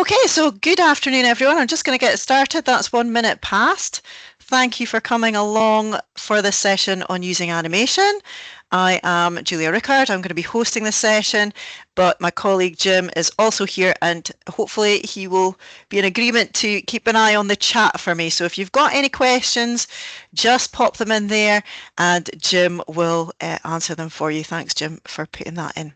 Okay, so good afternoon, everyone. I'm just going to get started. That's 1 minute past. Thank you for coming along for this session on using animation. I am Julia Rickard. I'm going to be hosting this session, but my colleague Jim is also here, and hopefully he will be in agreement to keep an eye on the chat for me. So if you've got any questions, just pop them in there and Jim will answer them for you. Thanks, Jim, for putting that in.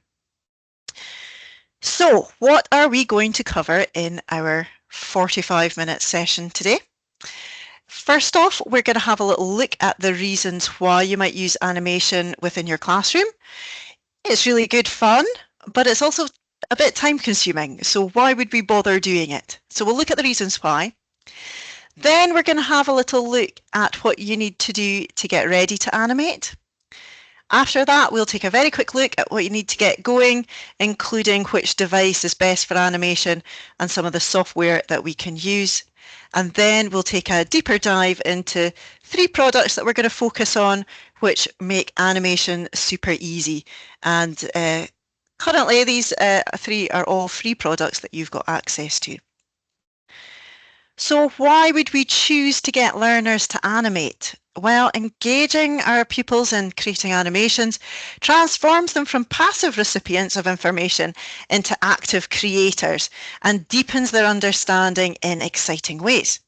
So, what are we going to cover in our 45-minute session today? First off, we're going to have a little look at the reasons why you might use animation within your classroom. It's really good fun, but it's also a bit time consuming. So why would we bother doing it? So we'll look at the reasons why. Then we're going to have a little look at what you need to do to get ready to animate. After that, we'll take a very quick look at what you need to get going, including which device is best for animation and some of the software that we can use. And then we'll take a deeper dive into 3 products that we're going to focus on, which make animation super easy. And currently, these 3 are all free products that you've got access to. So why would we choose to get learners to animate? Well, engaging our pupils in creating animations transforms them from passive recipients of information into active creators and deepens their understanding in exciting ways.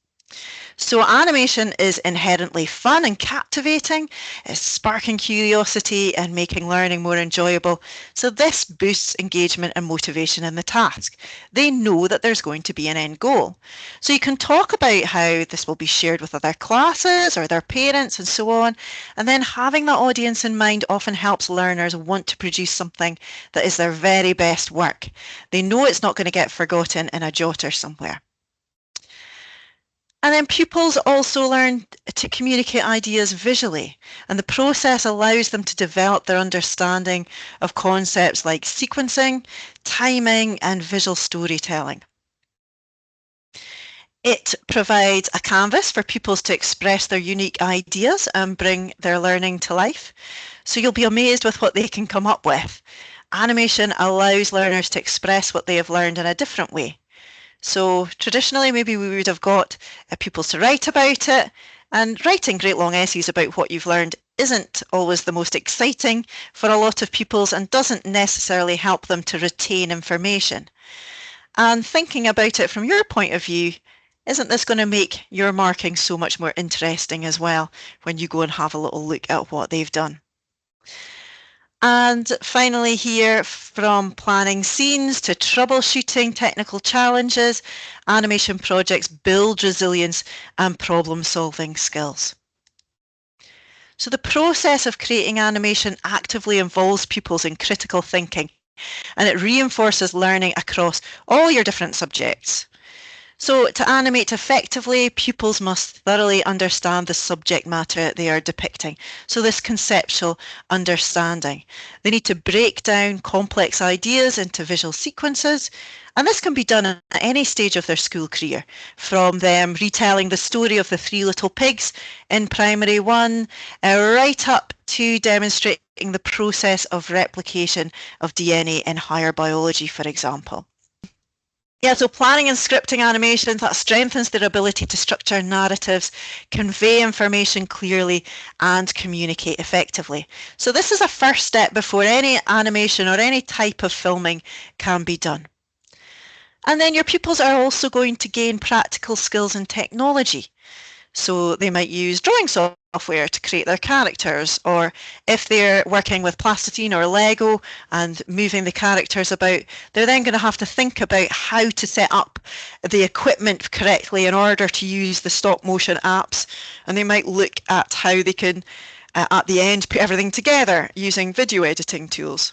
So animation is inherently fun and captivating, it's sparking curiosity and making learning more enjoyable. So this boosts engagement and motivation in the task. They know that there's going to be an end goal. So you can talk about how this will be shared with other classes or their parents and so on. And then having that audience in mind often helps learners want to produce something that is their very best work. They know it's not going to get forgotten in a jotter somewhere. And then pupils also learn to communicate ideas visually, and the process allows them to develop their understanding of concepts like sequencing, timing, and visual storytelling. It provides a canvas for pupils to express their unique ideas and bring their learning to life. So you'll be amazed with what they can come up with. Animation allows learners to express what they have learned in a different way. So traditionally, maybe we would have got pupils to write about it, and writing great long essays about what you've learned isn't always the most exciting for a lot of pupils and doesn't necessarily help them to retain information. And thinking about it from your point of view, isn't this going to make your marking so much more interesting as well when you go and have a little look at what they've done? And finally here, from planning scenes to troubleshooting technical challenges, animation projects build resilience and problem-solving skills. So the process of creating animation actively involves pupils in critical thinking, and it reinforces learning across all your different subjects. So to animate effectively, pupils must thoroughly understand the subject matter they are depicting. So this conceptual understanding. They need to break down complex ideas into visual sequences, and this can be done at any stage of their school career, from them retelling the story of the 3 little pigs in primary 1, right up to demonstrating the process of replication of DNA in higher biology, for example. Yeah, so planning and scripting animations, that strengthens their ability to structure narratives, convey information clearly, and communicate effectively. So this is a first step before any animation or any type of filming can be done. And then your pupils are also going to gain practical skills in technology. So they might use drawing software to create their characters, or if they're working with plasticine or Lego and moving the characters about, they're then going to have to think about how to set up the equipment correctly in order to use the stop motion apps. And they might look at how they can, at the end, put everything together using video editing tools.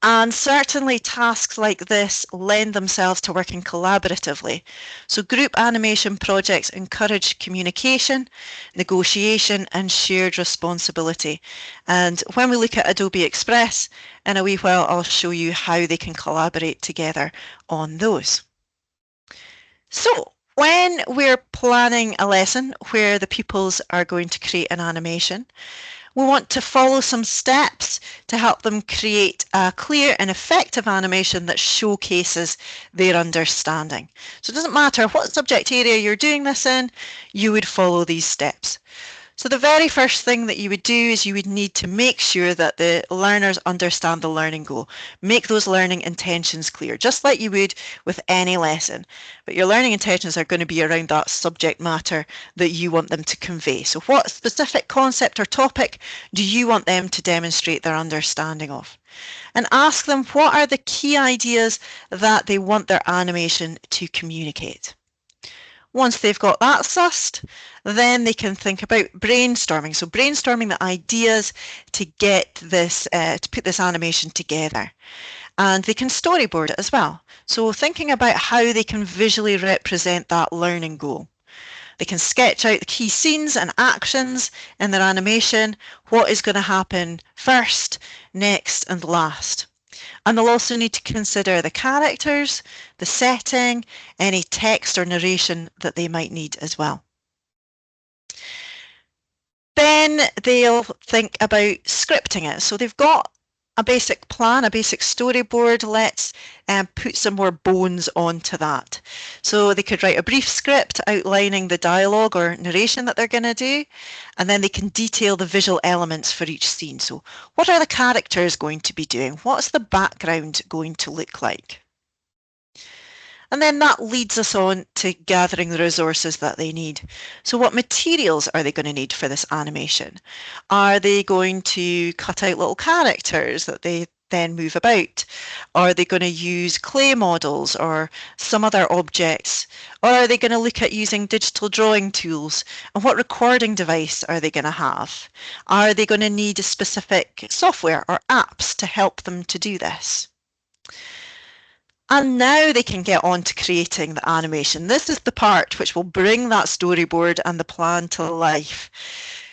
And certainly tasks like this lend themselves to working collaboratively. So group animation projects encourage communication, negotiation, and shared responsibility. And when we look at Adobe Express, in a wee while I'll show you how they can collaborate together on those. So when we're planning a lesson where the pupils are going to create an animation, We want to follow some steps to help them create a clear and effective animation that showcases their understanding. So it doesn't matter what subject area you're doing this in, you would follow these steps. So the very first thing that you would do is you would need to make sure that the learners understand the learning goal. Make those learning intentions clear, just like you would with any lesson. But your learning intentions are going to be around that subject matter that you want them to convey. So what specific concept or topic do you want them to demonstrate their understanding of? And ask them what are the key ideas that they want their animation to communicate. Once they've got that sussed, then they can think about brainstorming. So brainstorming the ideas to get this, to put this animation together. And they can storyboard it as well. So thinking about how they can visually represent that learning goal. They can sketch out the key scenes and actions in their animation, what is going to happen first, next, and last. And they'll also need to consider the characters, the setting, any text or narration that they might need as well. Then they'll think about scripting it. So they've got a basic plan, a basic storyboard. Let's put some more bones onto that. So they could write a brief script outlining the dialogue or narration that they're going to do, and then they can detail the visual elements for each scene. So what are the characters going to be doing? What's the background going to look like? And then that leads us on to gathering the resources that they need. So what materials are they going to need for this animation? Are they going to cut out little characters that they then move about? Are they going to use clay models or some other objects? Or are they going to look at using digital drawing tools? And what recording device are they going to have? Are they going to need a specific software or apps to help them to do this? And now they can get on to creating the animation. This is the part which will bring that storyboard and the plan to life.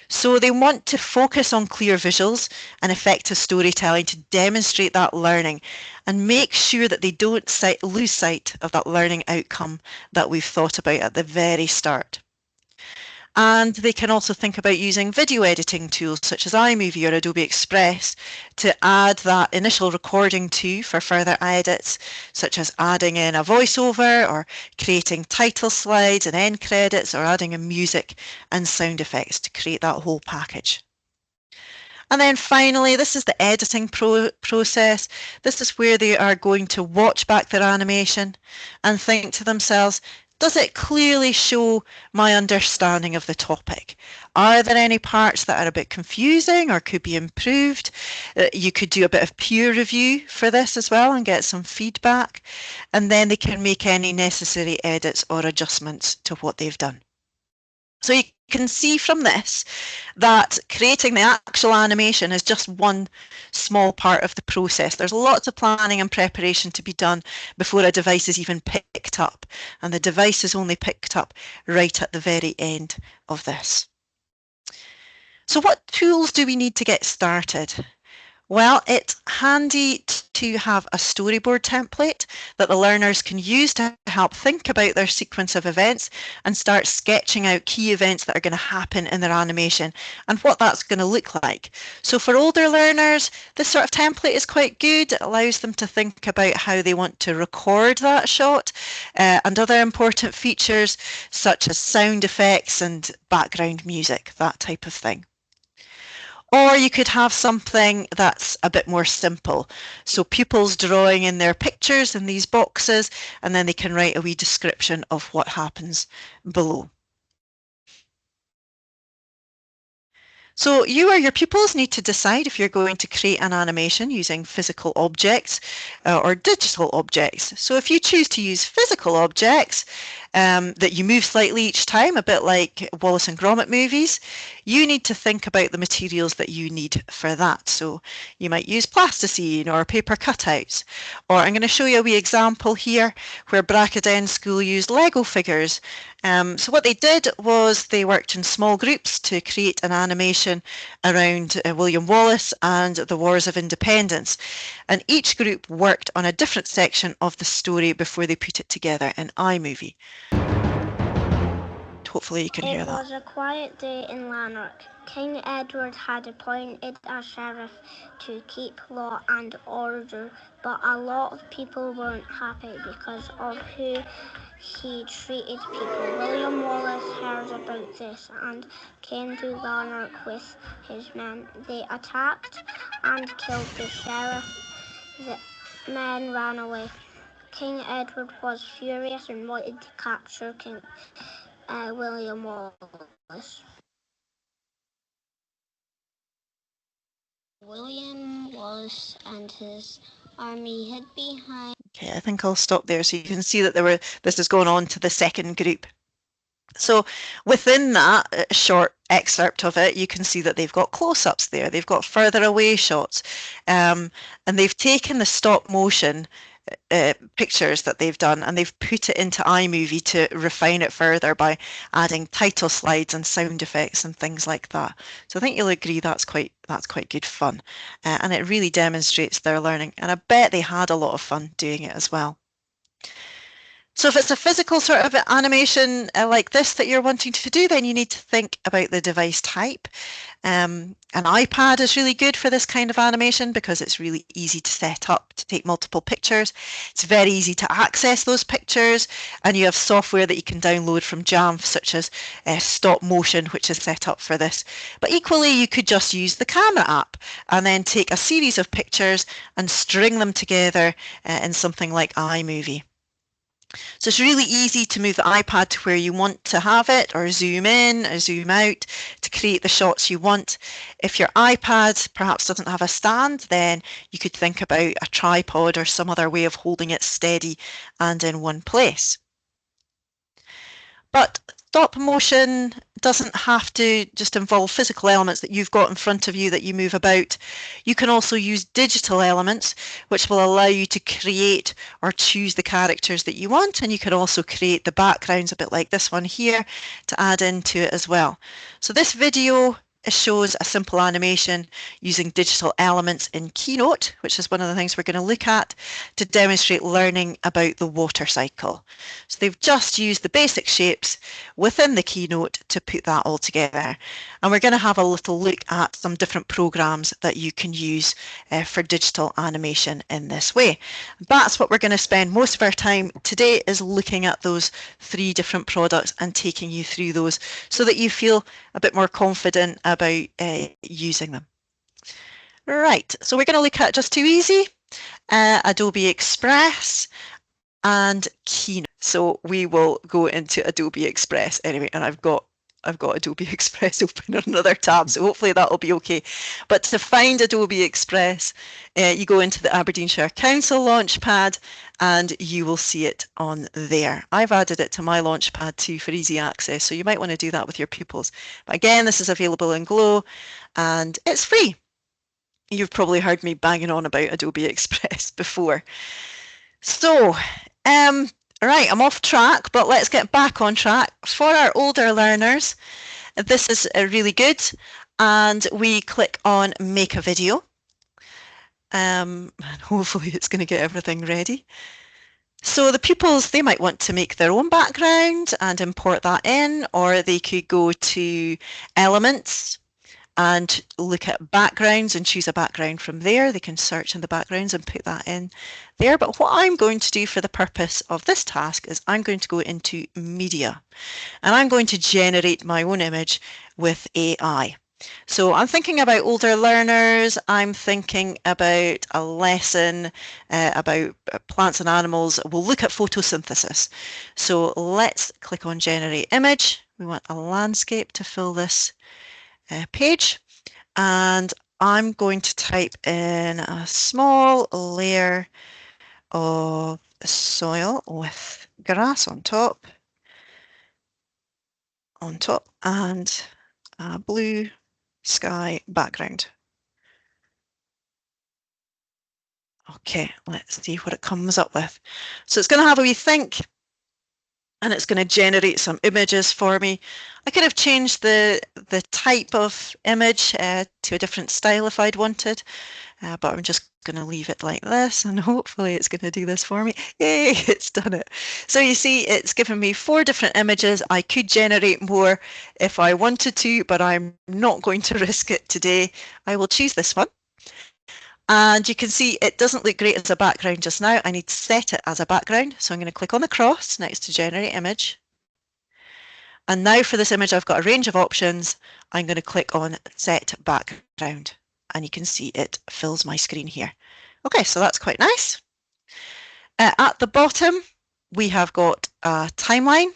So they want to focus on clear visuals and effective storytelling to demonstrate that learning and make sure that they don't lose sight of that learning outcome that we've thought about at the very start. And they can also think about using video editing tools such as iMovie or Adobe Express to add that initial recording to for further edits, such as adding in a voiceover or creating title slides and end credits or adding in music and sound effects to create that whole package. And then finally, this is the editing process. This is where they are going to watch back their animation and think to themselves, does it clearly show my understanding of the topic? Are there any parts that are a bit confusing or could be improved? You could do a bit of peer review for this as well and get some feedback, and then they can make any necessary edits or adjustments to what they've done. So you can see from this that creating the actual animation is just one small part of the process. There's lots of planning and preparation to be done before a device is even picked up, and the device is only picked up right at the very end of this. So what tools do we need to get started? Well, it's handy to have a storyboard template that the learners can use to help think about their sequence of events and start sketching out key events that are going to happen in their animation and what that's going to look like. So for older learners, this sort of template is quite good. It allows them to think about how they want to record that shot and other important features such as sound effects and background music, that type of thing. Or you could have something that's a bit more simple. So pupils drawing in their pictures in these boxes, and then they can write a wee description of what happens below. So you or your pupils need to decide if you're going to create an animation using physical objects or digital objects. So if you choose to use physical objects that you move slightly each time, a bit like Wallace and Gromit movies, you need to think about the materials that you need for that. So you might use plasticine or paper cutouts. Or I'm going to show you a wee example here where Brackenden School used Lego figures. So what they did was they worked in small groups to create an animation around William Wallace and the Wars of Independence. And each group worked on a different section of the story before they put it together in iMovie. Hopefully you can hear that. It was a quiet day in Lanark. King Edward had appointed a sheriff to keep law and order, but a lot of people weren't happy because of who he treated people. William Wallace heard about this and came to Lanark with his men. They attacked and killed the sheriff. The men ran away. King Edward was furious and wanted to capture William Wallace. William Wallace and his army hid behind. Okay, I think I'll stop there so you can see that this is going on to the second group. So within that short excerpt of it, you can see that they've got close-ups there, they've got further away shots, and they've taken the stop motion pictures that they've done and they've put it into iMovie to refine it further by adding title slides and sound effects and things like that. So I think you'll agree that's quite good fun, and it really demonstrates their learning, and I bet they had a lot of fun doing it as well. So if it's a physical sort of animation like this that you're wanting to do, then you need to think about the device type. An iPad is really good for this kind of animation because it's really easy to set up to take multiple pictures. It's very easy to access those pictures, and you have software that you can download from Jamf, such as Stop Motion, which is set up for this. But equally, you could just use the camera app and then take a series of pictures and string them together in something like iMovie. So it's really easy to move the iPad to where you want to have it, or zoom in or zoom out to create the shots you want. If your iPad perhaps doesn't have a stand, then you could think about a tripod or some other way of holding it steady and in one place. But stop motion doesn't have to just involve physical elements that you've got in front of you that you move about. You can also use digital elements, which will allow you to create or choose the characters that you want, and you can also create the backgrounds, a bit like this one here, to add into it as well. So this video shows a simple animation using digital elements in Keynote, which is one of the things we're going to look at to demonstrate learning about the water cycle. So they've just used the basic shapes within the Keynote to put that all together. And we're going to have a little look at some different programs that you can use for digital animation in this way. That's what we're going to spend most of our time today, is looking at those 3 different products and taking you through those so that you feel a bit more confident about using them. Right, so we're going to look at just 2 easy, Adobe Express and Keynote. So we will go into Adobe Express anyway, and I've got Adobe Express open on another tab, so hopefully that'll be okay. But to find Adobe Express, you go into the Aberdeenshire Council Launchpad and you will see it on there. I've added it to my Launchpad too for easy access, so you might want to do that with your pupils. But again, this is available in Glow and it's free. You've probably heard me banging on about Adobe Express before. So, right, I'm off track, but let's get back on track. For our older learners, this is really good, and we click on Make a Video. And hopefully it's going to get everything ready. So the pupils, they might want to make their own background and import that in, or they could go to Elements and look at backgrounds and choose a background from there. They can search in the backgrounds and put that in there. But what I'm going to do for the purpose of this task is I'm going to go into Media, and I'm going to generate my own image with AI. So I'm thinking about older learners, I'm thinking about a lesson about plants and animals. We'll look at photosynthesis. So let's click on Generate Image. We want a landscape to fill this page, and I'm going to type in a small layer of soil with grass on top, and a blue sky background. Okay, let's see what it comes up with. So it's going to have a wee think and it's going to generate some images for me. I could have changed the type of image to a different style if I'd wanted, but I'm just going to leave it like this, and hopefully it's going to do this for me. Yay, it's done it. So you see, it's given me 4 different images. I could generate more if I wanted to, but I'm not going to risk it today. I will choose this one. And you can see it doesn't look great as a background just now. I need to set it as a background. So I'm going to click on the cross next to generate image. And now for this image, I've got a range of options. I'm going to click on set background, and you can see it fills my screen here. Okay, so that's quite nice. At the bottom, we have got a timeline,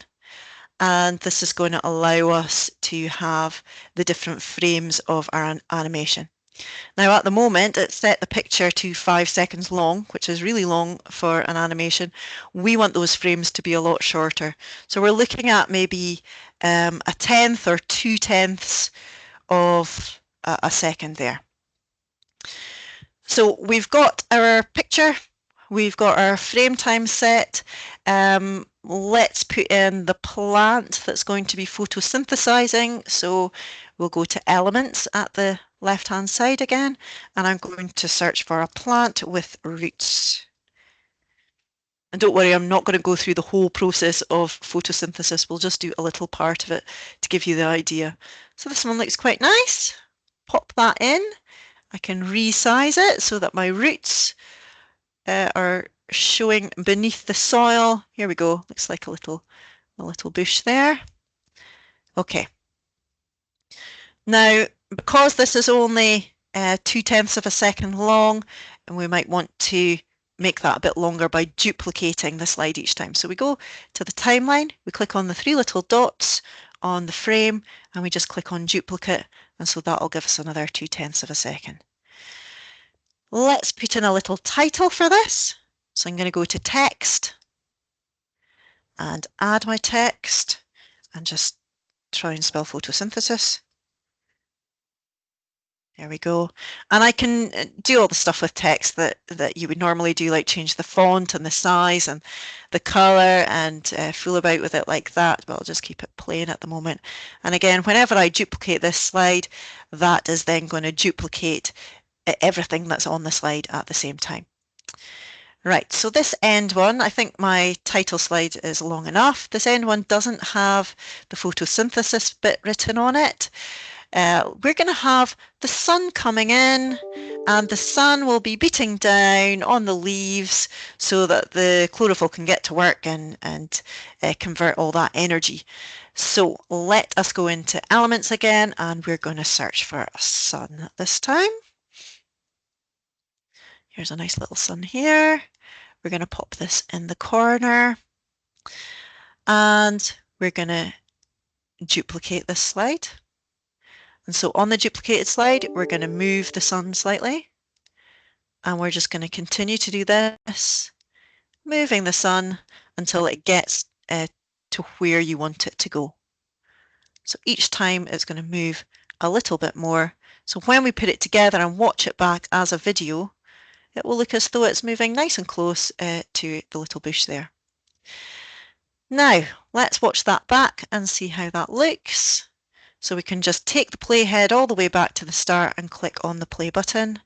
and this is going to allow us to have the different frames of our animation. Now at the moment it's set the picture to 5 seconds long, which is really long for an animation. We want those frames to be a lot shorter. So we're looking at maybe a tenth or 2/10 of a second there. So we've got our picture, we've got our frame time set. Let's put in the plant that's going to be photosynthesizing. So we'll go to elements at the left-hand side again, and I'm going to search for a plant with roots. And don't worry, I'm not going to go through the whole process of photosynthesis. We'll just do a little part of it to give you the idea. So this one looks quite nice. Pop that in. I can resize it so that my roots are showing beneath the soil. Here we go. Looks like a little bush there. Okay. Now, because this is only 2/10 of a second long, and we might want to make that a bit longer by duplicating the slide each time. So we go to the timeline, we click on the 3 little dots on the frame, and we just click on duplicate, and so that'll give us another 2/10 of a second. Let's put in a little title for this. So I'm going to go to text and add my text and just try and spell photosynthesis. There we go. And I can do all the stuff with text that you would normally do, like change the font and the size and the color and fool about with it like that, but I'll just keep it plain at the moment. And again, whenever I duplicate this slide, that is then going to duplicate everything that's on the slide at the same time. Right, so this end one, I think my title slide is long enough. This end one doesn't have the photosynthesis bit written on it. We're going to have the sun coming in, and the sun will be beating down on the leaves so that the chlorophyll can get to work and convert all that energy. So let us go into elements again, and we're going to search for a sun this time. Here's a nice little sun here. We're going to pop this in the corner, and we're going to duplicate this slide. And so on the duplicated slide, we're going to move the sun slightly, and we're just going to continue to do this, moving the sun until it gets to where you want it to go. So each time it's going to move a little bit more. So when we put it together and watch it back as a video, it will look as though it's moving nice and close to the little bush there. Now, let's watch that back and see how that looks. So we can just take the playhead all the way back to the start and click on the play button.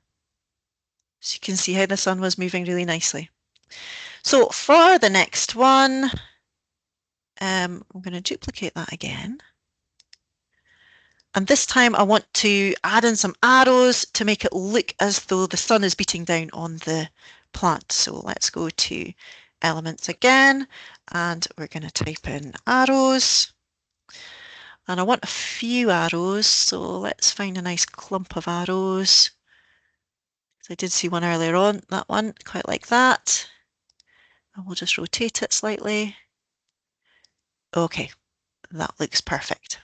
So you can see how the sun was moving really nicely. So for the next one, I'm going to duplicate that again. And this time I want to add in some arrows to make it look as though the sun is beating down on the plant. So let's go to elements again, and we're going to type in arrows. And I want a few arrows, so let's find a nice clump of arrows. I did see one earlier on, that one, quite like that. And we'll just rotate it slightly. Okay, that looks perfect.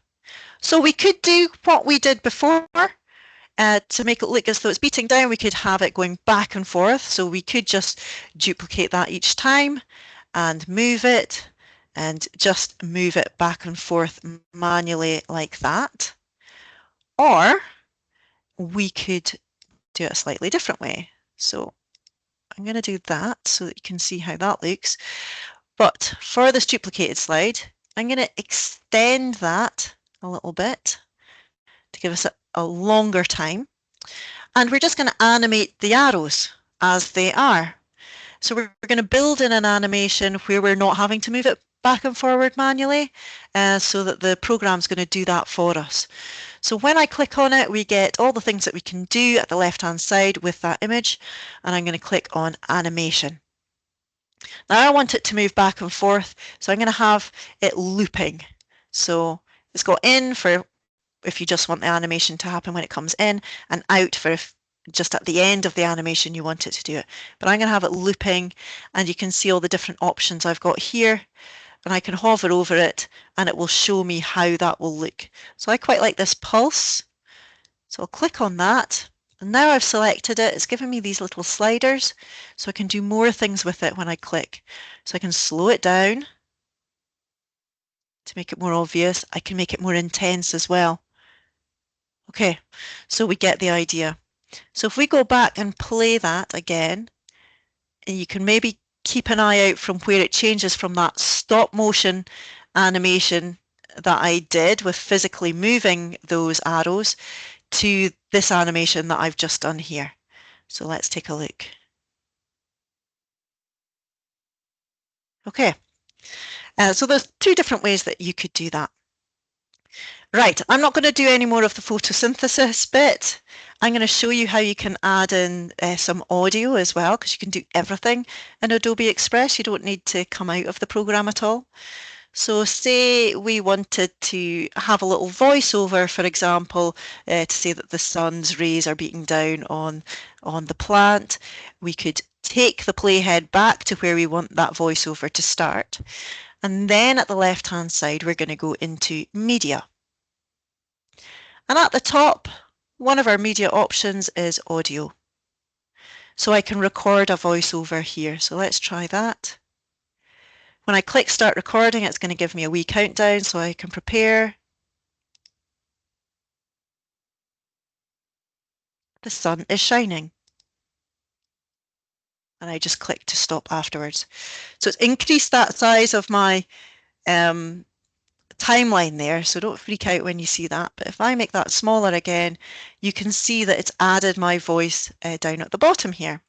So we could do what we did before to make it look as though it's beating down. We could have it going back and forth. So we could just duplicate that each time and move it and just move it back and forth manually like that. Or we could do it a slightly different way. So I'm going to do that so that you can see how that looks. But for this duplicated slide, I'm going to extend that a little bit to give us a longer time. And we're just going to animate the arrows as they are. So we're going to build in an animation where we're not having to move it back and forward manually, so that the program's going to do that for us. So when I click on it, we get all the things that we can do at the left-hand side with that image, and I'm going to click on animation. Now I want it to move back and forth, so I'm going to have it looping. So it's got in for if you just want the animation to happen when it comes in, and out for if just at the end of the animation you want it to do it. But I'm going to have it looping, and you can see all the different options I've got here, and I can hover over it and it will show me how that will look. So I quite like this pulse. So I'll click on that, and now I've selected it. It's given me these little sliders, so I can do more things with it when I click. So I can slow it down to make it more obvious. I can make it more intense as well. Okay, so we get the idea. So if we go back and play that again, and you can maybe keep an eye out from where it changes from that stop motion animation that I did with physically moving those arrows to this animation that I've just done here. So let's take a look. Okay, so there's two different ways that you could do that. Right, I'm not going to do any more of the photosynthesis bit. I'm going to show you how you can add in some audio as well, because you can do everything in Adobe Express. You don't need to come out of the program at all. So say we wanted to have a little voiceover, for example, to say that the sun's rays are beating down on the plant. We could take the playhead back to where we want that voiceover to start. And then at the left-hand side, we're going to go into Media. And at the top, one of our media options is audio. So I can record a voiceover here. So let's try that. When I click start recording, it's going to give me a wee countdown so I can prepare. The sun is shining. And I just click to stop afterwards. So it's increased that size of my timeline there, so don't freak out when you see that. But if I make that smaller again, you can see that it's added my voice down at the bottom here.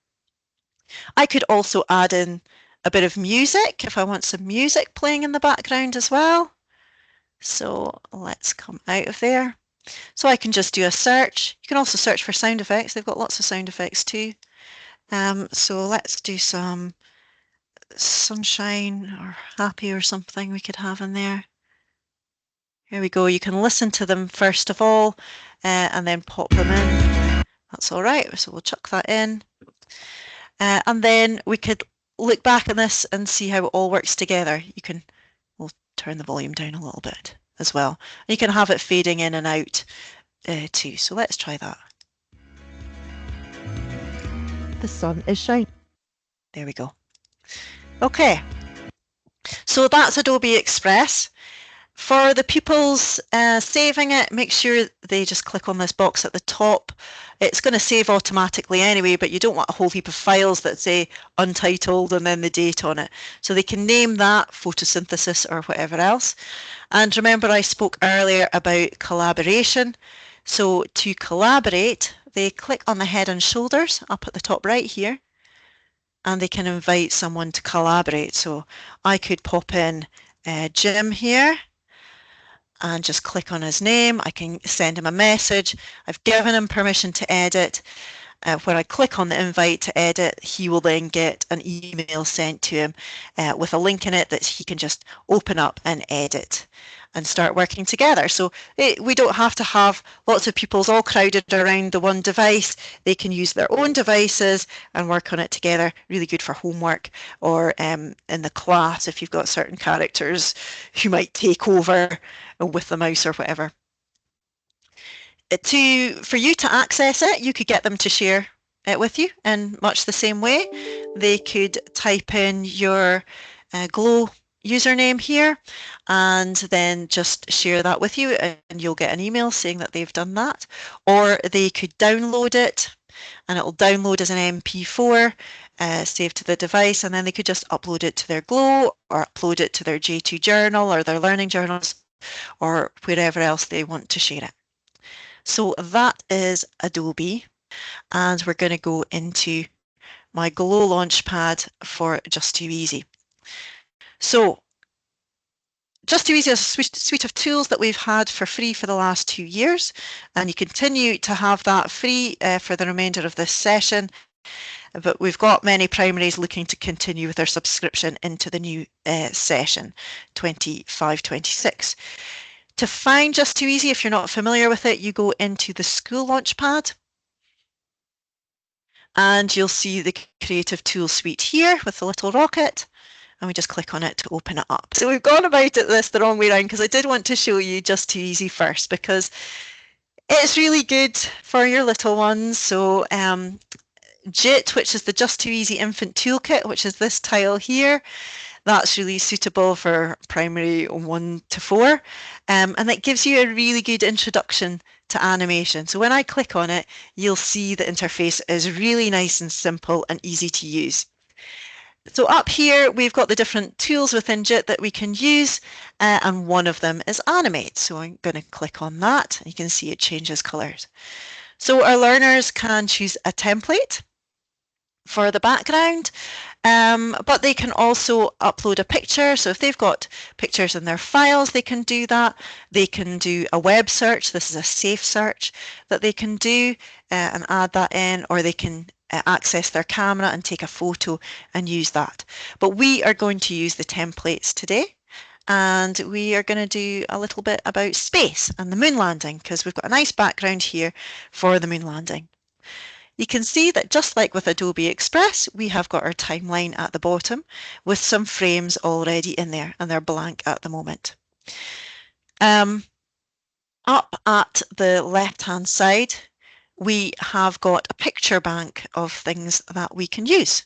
I could also add in a bit of music if I want some music playing in the background as well. So let's come out of there. So I can just do a search. You can also search for sound effects. They've got lots of sound effects too. So let's do some sunshine or happy or something we could have in there. Here we go. You can listen to them first of all and then pop them in. That's all right. So we'll chuck that in. And then we could look back on this and see how it all works together. We'll turn the volume down a little bit as well. You can have it fading in and out too. So let's try that. The sun is shining. There we go. Okay. So that's Adobe Express. For the pupils saving it, make sure they just click on this box at the top. It's going to save automatically anyway, but you don't want a whole heap of files that say untitled and then the date on it. So they can name that photosynthesis or whatever else. And remember I spoke earlier about collaboration. So to collaborate, they click on the head and shoulders up at the top right here, and they can invite someone to collaborate. So I could pop in Jim here and just click on his name. I can send him a message. I've given him permission to edit. When I click on the invite to edit, he will then get an email sent to him with a link in it that he can just open up and edit and start working together. So we don't have to have lots of pupils all crowded around the one device. They can use their own devices and work on it together. Really good for homework or in the class if you've got certain characters who might take over with the mouse or whatever. For you to access it, you could get them to share it with you in much the same way. They could type in your Glow username here and then just share that with you, and you'll get an email saying that they've done that. Or they could download it and it'll download as an MP4, save to the device, and then they could just upload it to their Glow or upload it to their J2 journal or their learning journals or wherever else they want to share it. So that is Adobe, and we're going to go into my Glow Launchpad for Just Too Easy. So Just Too Easy is a suite of tools that we've had for free for the last 2 years, and you continue to have that free for the remainder of this session. But we've got many primaries looking to continue with their subscription into the new session 25-26. To find Just Too Easy, if you're not familiar with it, you go into the School Launchpad and you'll see the Creative Tools suite here with the little rocket, and we just click on it to open it up. So we've gone about this the wrong way around because I did want to show you Just Too Easy first because it's really good for your little ones. So JIT, which is the Just Too Easy Infant Toolkit, which is this tile here, that's really suitable for primary 1 to 4, and that gives you a really good introduction to animation. So when I click on it, you'll see the interface is really nice and simple and easy to use. So up here, we've got the different tools within JIT that we can use, and one of them is Animate. So I'm going to click on that. You can see it changes colors. So our learners can choose a template for the background, but they can also upload a picture. So if they've got pictures in their files, they can do that. They can do a web search. This is a safe search that they can do and add that in, or they can access their camera and take a photo and use that. But we are going to use the templates today, and we are going to do a little bit about space and the moon landing because we've got a nice background here for the moon landing. You can see that just like with Adobe Express, we have got our timeline at the bottom with some frames already in there, and they're blank at the moment. Up at the left-hand side, we have got a picture bank of things that we can use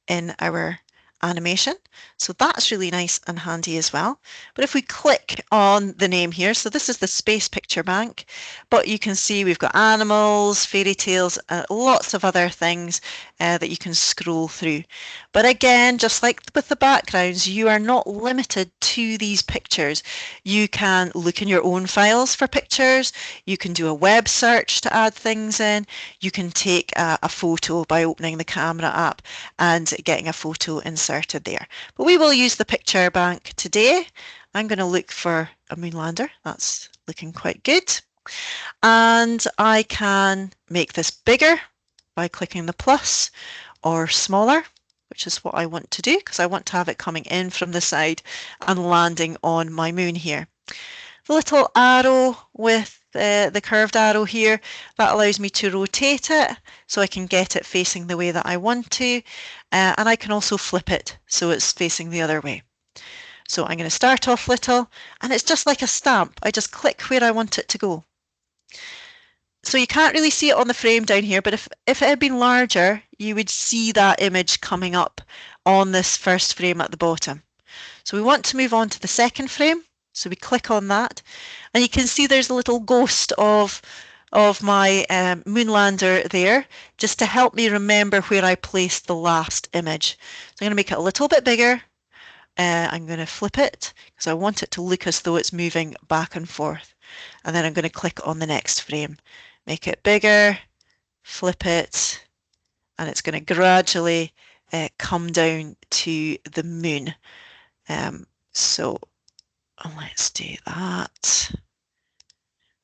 in our animation. So that's really nice and handy as well. But if we click on the name here, so this is the Space Picture Bank, but you can see we've got animals, fairy tales, lots of other things that you can scroll through. But again, just like with the backgrounds, you are not limited to these pictures. You can look in your own files for pictures. You can do a web search to add things in. You can take a photo by opening the camera app and getting a photo inserted there. But we will use the picture bank today. I'm going to look for a moon lander. That's looking quite good. And I can make this bigger by clicking the plus, or smaller, which is what I want to do because I want to have it coming in from the side and landing on my moon here. The little arrow with the curved arrow here, that allows me to rotate it so I can get it facing the way that I want to, and I can also flip it so it's facing the other way. So I'm going to start off little, and it's just like a stamp. I just click where I want it to go. So you can't really see it on the frame down here, but if it had been larger, you would see that image coming up on this first frame at the bottom. So we want to move on to the second frame. So we click on that, and you can see there's a little ghost of my moonlander there, just to help me remember where I placed the last image. So I'm going to make it a little bit bigger. I'm going to flip it because I want it to look as though it's moving back and forth. And then I'm going to click on the next frame. Make it bigger, flip it, and it's going to gradually come down to the moon. So let's do that.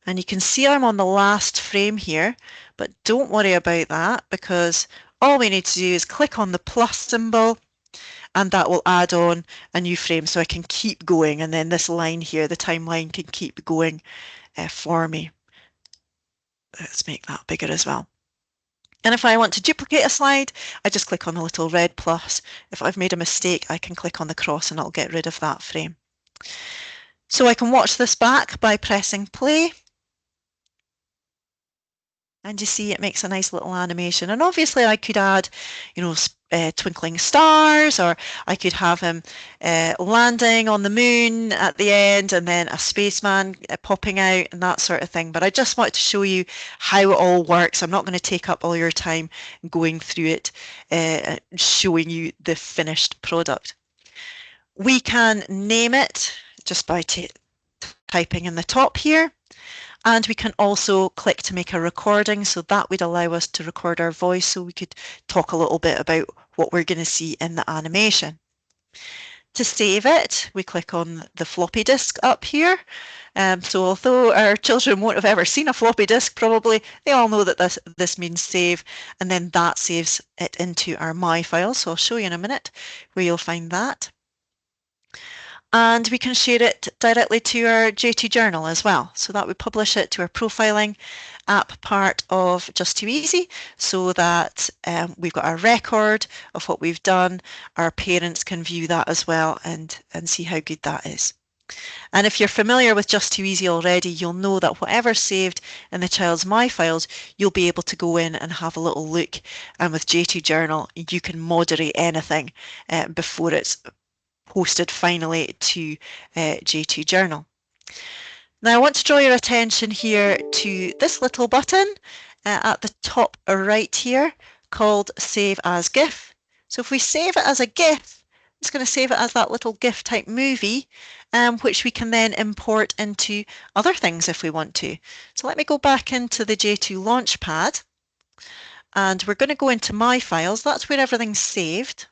And you can see I'm on the last frame here, but don't worry about that because all we need to do is click on the plus symbol, and that will add on a new frame so I can keep going, and then this line here, the timeline, can keep going for me. Let's make that bigger as well. And if I want to duplicate a slide, I just click on the little red plus. If I've made a mistake, I can click on the cross and I'll get rid of that frame. So I can watch this back by pressing play. And you see it makes a nice little animation. And obviously I could add, you know, twinkling stars, or I could have him landing on the moon at the end and then a spaceman popping out and that sort of thing. But I just wanted to show you how it all works. I'm not going to take up all your time going through it, showing you the finished product. We can name it just by typing in the top here. And we can also click to make a recording, so that would allow us to record our voice so we could talk a little bit about what we're going to see in the animation. To save it, we click on the floppy disk up here. So although our children won't have ever seen a floppy disk, probably, they all know that this means save, and then that saves it into our My file. So I'll show you in a minute where you'll find that. And we can share it directly to our J2 journal as well. So that would publish it to our profiling app part of Just Too Easy, so that we've got a record of what we've done. Our parents can view that as well and see how good that is. And if you're familiar with Just Too Easy already, you'll know that whatever's saved in the child's My Files, you'll be able to go in and have a little look. And with J2 Journal, you can moderate anything before it's posted finally to J2 Journal. Now I want to draw your attention here to this little button at the top right here called Save as GIF. So if we save it as a GIF, it's going to save it as that little GIF type movie, which we can then import into other things if we want to. So let me go back into the J2 Launchpad, and we're going to go into My Files. That's where everything's saved.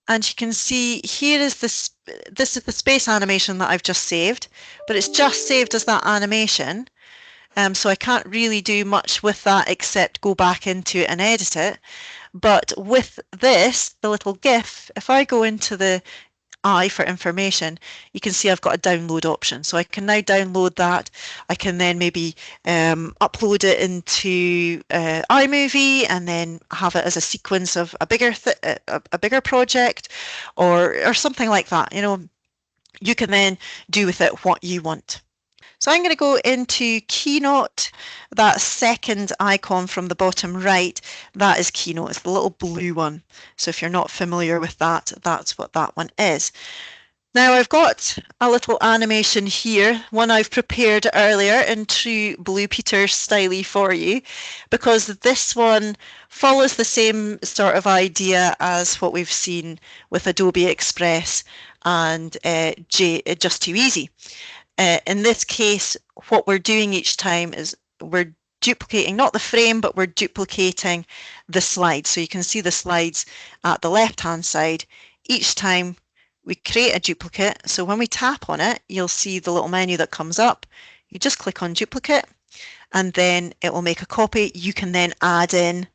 And you can see here is this is the space animation that I've just saved, but it's just saved as that animation. So I can't really do much with that except go back into it and edit it. But with this, the little GIF, if I go into the I for information, you can see I've got a download option. So I can now download that. I can then maybe upload it into iMovie and then have it as a sequence of a bigger project, or something like that. You know, you can then do with it what you want. So I'm going to go into Keynote. That second icon from the bottom right, that is Keynote. It's the little blue one. So if you're not familiar with that, that's what that one is. Now I've got a little animation here, one I've prepared earlier in true Blue Peter style for you, because this one follows the same sort of idea as what we've seen with Adobe Express and Just Too Easy. In this case, what we're doing each time is we're duplicating, not the frame, but we're duplicating the slides. So you can see the slides at the left-hand side. Each time we create a duplicate. So when we tap on it, you'll see the little menu that comes up. You just click on duplicate and then it will make a copy. You can then add in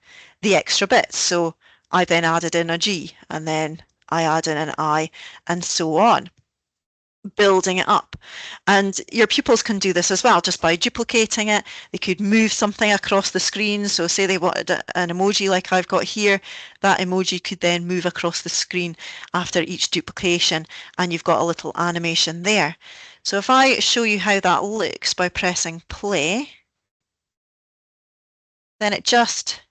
the extra bits. So I then added in a G, and then I add in an I, and so on, building it up. And your pupils can do this as well, just by duplicating it. They could move something across the screen. So say they wanted an emoji like I've got here, that emoji could then move across the screen after each duplication, and you've got a little animation there. So if I show you how that looks by pressing play, then it just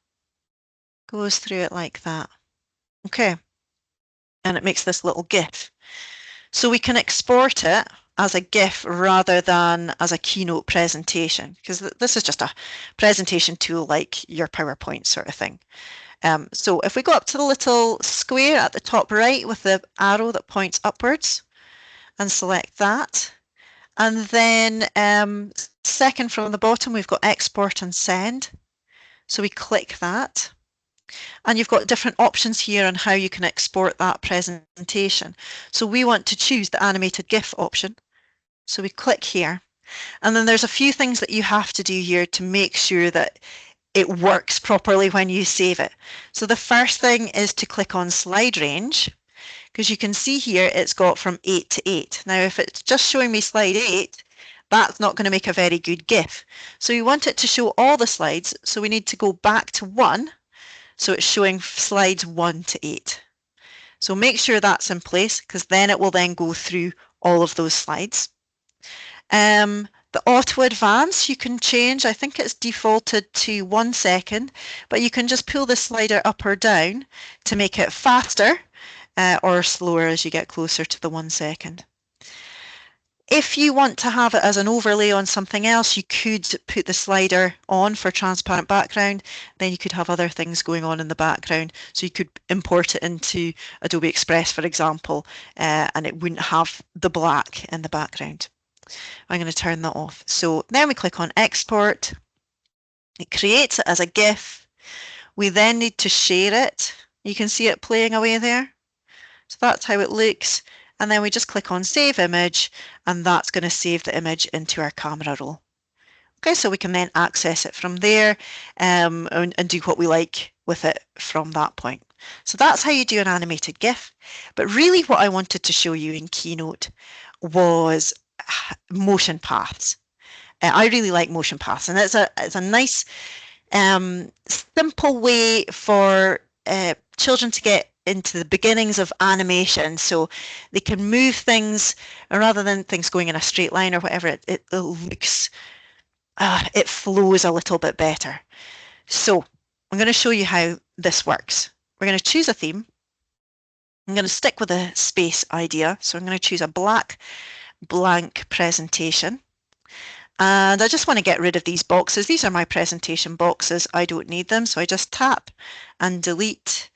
goes through it like that. Okay. And it makes this little GIF. So we can export it as a GIF rather than as a Keynote presentation, because this is just a presentation tool like your PowerPoint sort of thing. So if we go up to the little square at the top right with the arrow that points upwards and select that, and then second from the bottom we've got export and send. So we click that. And you've got different options here on how you can export that presentation. So we want to choose the animated GIF option. So we click here. And then there's a few things that you have to do here to make sure that it works properly when you save it. So the first thing is to click on slide range, because you can see here it's got from 8 to 8. Now if it's just showing me slide 8, that's not going to make a very good GIF. So you want it to show all the slides, so we need to go back to 1. So it's showing slides 1 to 8. So make sure that's in place, because then it will then go through all of those slides. The auto advance you can change. I think it's defaulted to 1 second, but you can just pull the slider up or down to make it faster or slower as you get closer to the 1 second. If you want to have it as an overlay on something else, you could put the slider on for transparent background. Then you could have other things going on in the background. So you could import it into Adobe Express, for example, and it wouldn't have the black in the background. I'm going to turn that off. So then we click on Export. It creates it as a GIF. We then need to share it. You can see it playing away there. So that's how it looks. And then we just click on Save Image, and that's going to save the image into our camera roll. Okay, so we can then access it from there and do what we like with it from that point. So that's how you do an animated GIF. But really what I wanted to show you in Keynote was motion paths. I really like motion paths, and it's a nice simple way for children to get into the beginnings of animation, so they can move things rather than things going in a straight line or whatever. It looks, it flows a little bit better. So I'm going to show you how this works. We're going to choose a theme. I'm going to stick with a space idea, so I'm going to choose a black blank presentation. And I just want to get rid of these boxes. These are my presentation boxes. I don't need them, so I just tap and delete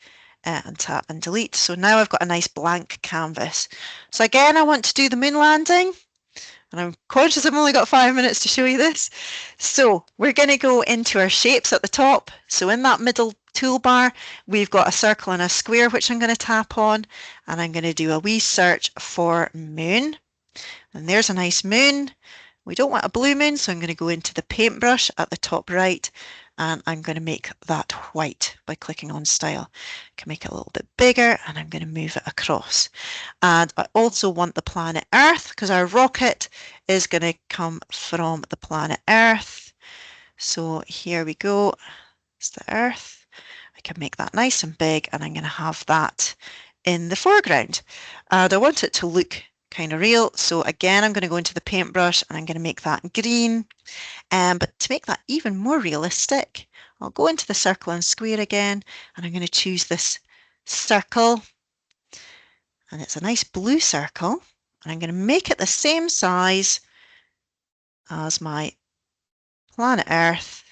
and tap and delete. So now I've got a nice blank canvas. So again, I want to do the moon landing, and I'm conscious I've only got 5 minutes to show you this. So we're going to go into our shapes at the top. So in that middle toolbar, we've got a circle and a square, which I'm going to tap on, and I'm going to do a wee search for moon. And there's a nice moon. We don't want a blue moon, so I'm going to go into the paintbrush at the top right, and I'm going to make that white by clicking on Style. I can make it a little bit bigger, and I'm going to move it across. And I also want the planet Earth, because our rocket is going to come from the planet Earth. So here we go. It's the Earth. I can make that nice and big, and I'm going to have that in the foreground. And I want it to look kind of real. So again, I'm going to go into the paintbrush and I'm going to make that green. But to make that even more realistic, I'll go into the circle and square again, and I'm going to choose this circle. And it's a nice blue circle. And I'm going to make it the same size as my planet Earth.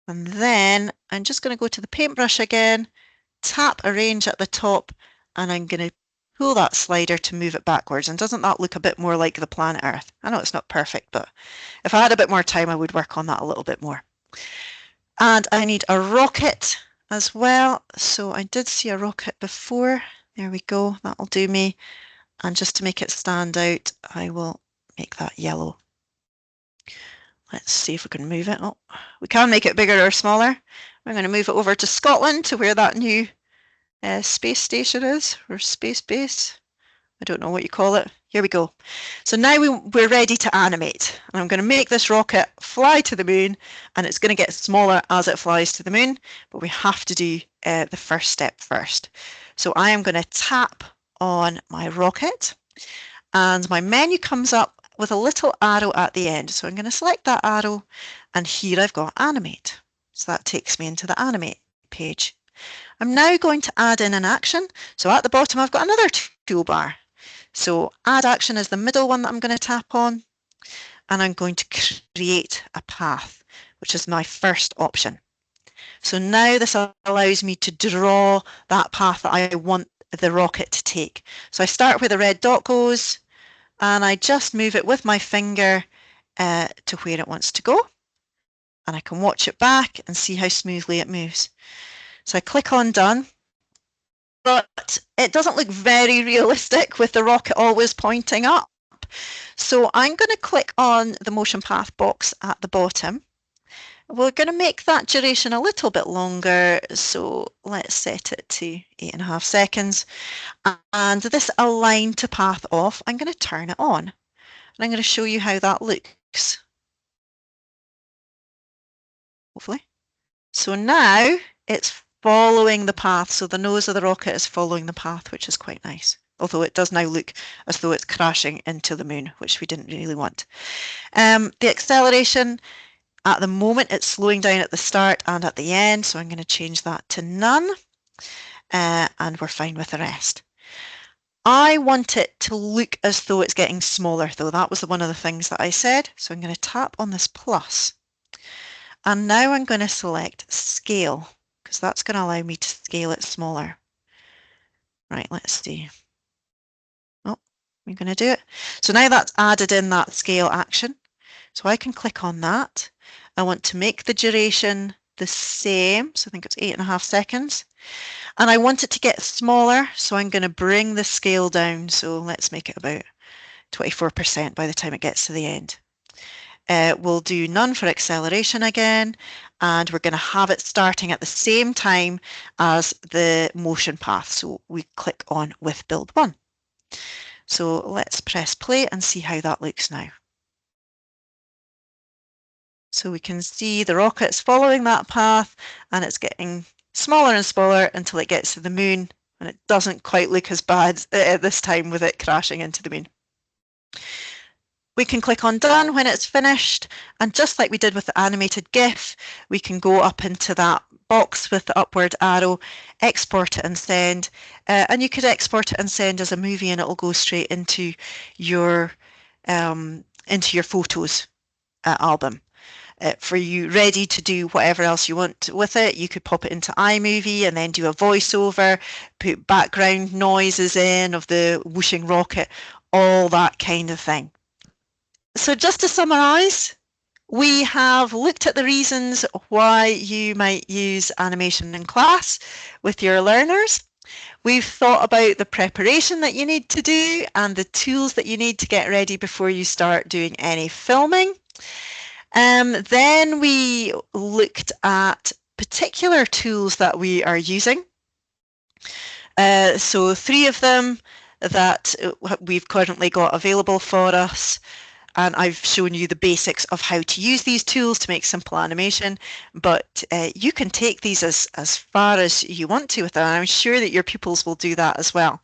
And then I'm just going to go to the paintbrush again, tap Arrange at the top, and I'm going to pull that slider to move it backwards. And doesn't that look a bit more like the planet Earth? I know it's not perfect, but if I had a bit more time, I would work on that a little bit more. And I need a rocket as well. So I did see a rocket before. There we go. That'll do me. And just to make it stand out, I will make that yellow. Let's see if we can move it. Oh, we can make it bigger or smaller. I'm going to move it over to Scotland, to where that new space station is, or space base. I don't know what you call it. Here we go. So now we're ready to animate. And I'm going to make this rocket fly to the moon, and it's going to get smaller as it flies to the moon, but we have to do the first step first. So I am going to tap on my rocket, and my menu comes up with a little arrow at the end. So I'm going to select that arrow, and here I've got Animate. So that takes me into the Animate page. I'm now going to add in an action. So at the bottom, I've got another toolbar. So Add Action is the middle one that I'm going to tap on, and I'm going to create a path, which is my first option. So now this allows me to draw that path that I want the rocket to take. So I start where the red dot goes, and I just move it with my finger to where it wants to go. And I can watch it back and see how smoothly it moves. So I click on Done, but it doesn't look very realistic with the rocket always pointing up. So I'm going to click on the motion path box at the bottom. We're going to make that duration a little bit longer, so let's set it to 8.5 seconds. And this align to path off, I'm going to turn it on. And I'm going to show you how that looks. Hopefully. So now it's following the path, so the nose of the rocket is following the path, which is quite nice. although it does now look as though it's crashing into the moon, which we didn't really want. The acceleration, at the moment, it's slowing down at the start and at the end, so I'm going to change that to none, and we're fine with the rest. I want it to look as though it's getting smaller, though. That was one of the things that I said. So I'm going to tap on this plus. And now I'm going to select scale, because that's going to allow me to scale it smaller. Right, let's see. Oh, I'm going to do it. So now that's added in that scale action. So I can click on that. I want to make the duration the same. So I think it's 8.5 seconds. And I want it to get smaller, so I'm going to bring the scale down. So let's make it about 24% by the time it gets to the end. We'll do none for acceleration again, and we're going to have it starting at the same time as the motion path. So we click on with build one. So let's press play and see how that looks now. So we can see the rocket's following that path, and it's getting smaller and smaller until it gets to the moon, and it doesn't quite look as bad this time with it crashing into the moon. We can click on done when it's finished, and just like we did with the animated GIF, we can go up into that box with the upward arrow, export it and send, and you could export it and send as a movie and it will go straight into your photos album. For you ready to do whatever else you want with it. You could pop it into iMovie and then do a voiceover, put background noises in of the whooshing rocket, all that kind of thing. So just to summarise, we have looked at the reasons why you might use animation in class with your learners. We've thought about the preparation that you need to do and the tools that you need to get ready before you start doing any filming. Then we looked at particular tools that we are using. So 3 of them that we've currently got available for us. And I've shown you the basics of how to use these tools to make simple animation, but you can take these as far as you want to with them. I'm sure that your pupils will do that as well.